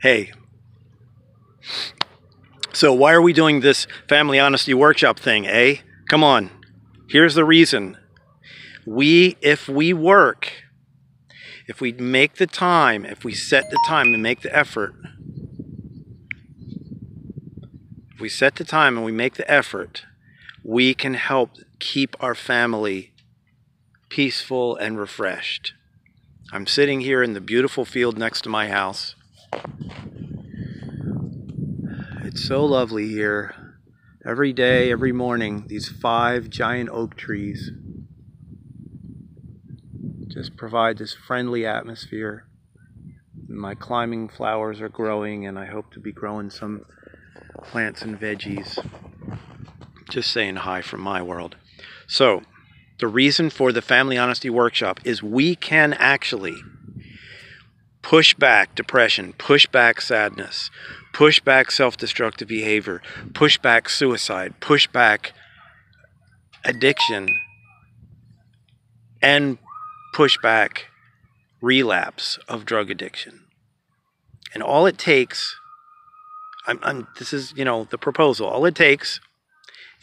Hey, so why are we doing this family honesty workshop thing, eh? Come on. Here's the reason. If we work, if we make the time, if we set the time and make the effort, if we set the time and we make the effort, we can help keep our family peaceful and refreshed. I'm sitting here in the beautiful field next to my house. It's so lovely here. Every day, every morning, these 5 giant oak trees just provide this friendly atmosphere. My climbing flowers are growing, and I hope to be growing some plants and veggies. Just saying hi from my world. So, the reason for the Family Honesty Workshop is we can actually push back depression, push back sadness, push back self-destructive behavior, push back suicide, push back addiction, and push back relapse of drug addiction. And all it takes, this is, the proposal. All it takes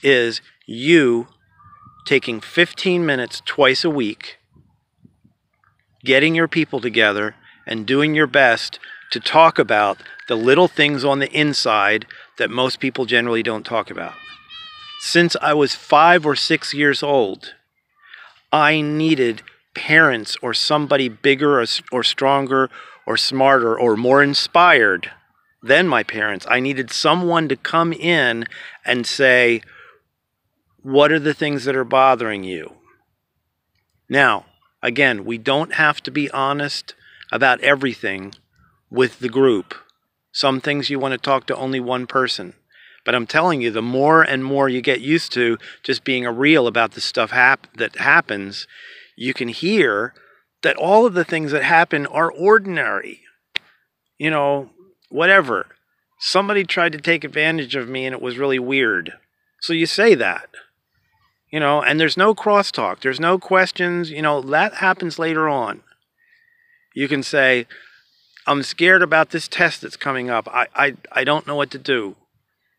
is you taking 15 minutes twice a week, getting your people together, and doing your best to talk about the little things on the inside that most people generally don't talk about. Since I was 5 or 6 years old, I needed parents or somebody bigger or stronger or smarter or more inspired than my parents. I needed someone to come in and say, what are the things that are bothering you? Now, again, we don't have to be honest about everything with the group. Some things you want to talk to only one person. But I'm telling you, the more and more you get used to just being real about the stuff that happens, you can hear that all of the things that happen are ordinary. Whatever. Somebody tried to take advantage of me and it was really weird. So you say that. And there's no crosstalk. There's no questions. That happens later on. You can say, I'm scared about this test that's coming up. I don't know what to do.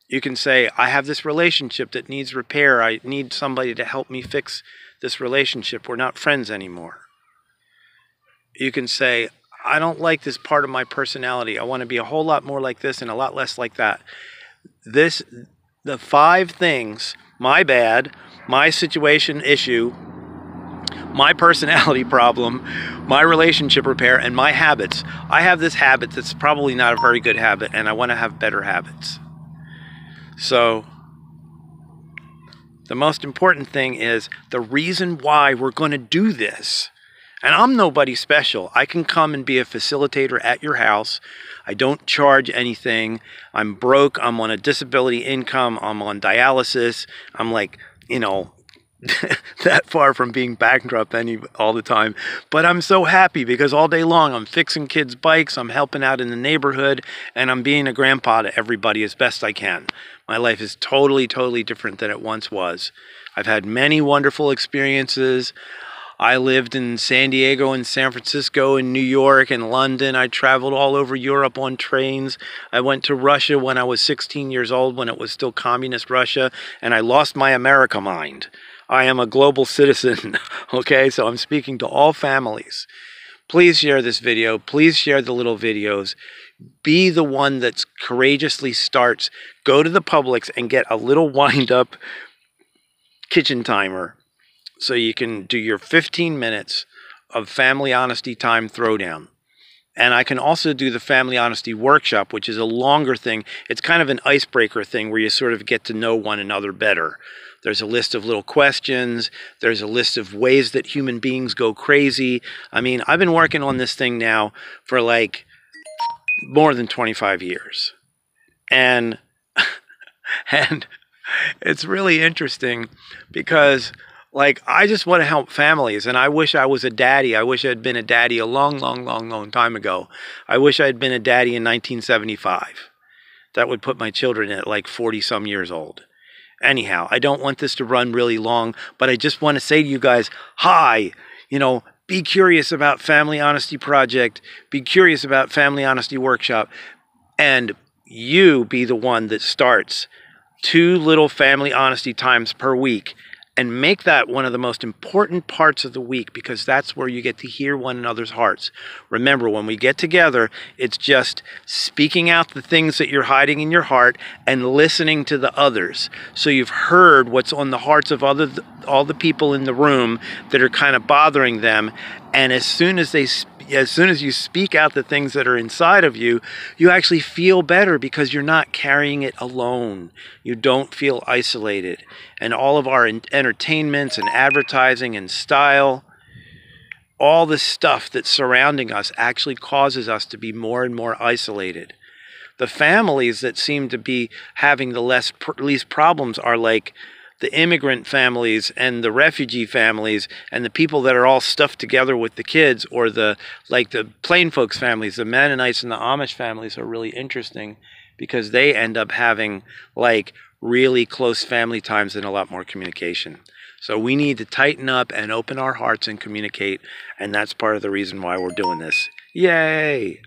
You can say, I have this relationship that needs repair. I need somebody to help me fix this relationship. We're not friends anymore. You can say, I don't like this part of my personality. I want to be a whole lot more like this and a lot less like that. The 5 things, my bad, my situation issue, my personality problem, my relationship repair, and my habits. I have this habit that's probably not a very good habit, and I want to have better habits. So, the most important thing is the reason why we're going to do this. And I'm nobody special. I can come and be a facilitator at your house. I don't charge anything. I'm broke. I'm on a disability income. I'm on dialysis. I'm like, that far from being bankrupt all the time. But I'm so happy because all day long I'm fixing kids' bikes, I'm helping out in the neighborhood, and I'm being a grandpa to everybody as best I can. My life is totally, totally different than it once was. I've had many wonderful experiences. I lived in San Diego and San Francisco and New York and London. I traveled all over Europe on trains. I went to Russia when I was 16 years old, when it was still communist Russia, and I lost my America mind. I am a global citizen, okay? So I'm speaking to all families. Please share this video. Please share the little videos. Be the one that courageously starts. Go to the Publix and get a little wind-up kitchen timer so you can do your 15 minutes of family honesty time throwdown. And I can also do the Family Honesty Workshop, which is a longer thing. It's kind of an icebreaker thing where you sort of get to know one another better. There's a list of little questions. There's a list of ways that human beings go crazy. I mean, I've been working on this thing now for like more than 25 years. And it's really interesting because I just want to help families, and I wish I was a daddy. I wish I had been a daddy a long, long, long, long time ago. I wish I had been a daddy in 1975. That would put my children at like 40-some years old. Anyhow, I don't want this to run really long, but I just want to say to you guys, hi, be curious about Family Honesty Project. Be curious about Family Honesty Workshop. and you be the one that starts 2 little family honesty times per week, and make that one of the most important parts of the week, because that's where you get to hear one another's hearts. Remember, when we get together, it's just speaking out the things that you're hiding in your heart and listening to the others. So you've heard what's on the hearts of all the people in the room that are kind of bothering them, and as soon as you speak out the things that are inside of you, you actually feel better because you're not carrying it alone. You don't feel isolated. And all of our entertainments and advertising and style, all the stuff that's surrounding us actually causes us to be more and more isolated. The families that seem to be having the least problems are like the immigrant families and the refugee families and the people that are all stuffed together with the kids, or the plain folks families. The Mennonites and the Amish families are really interesting because they end up having like really close family times and a lot more communication. So we need to tighten up and open our hearts and communicate, and that's part of the reason why we're doing this. Yay!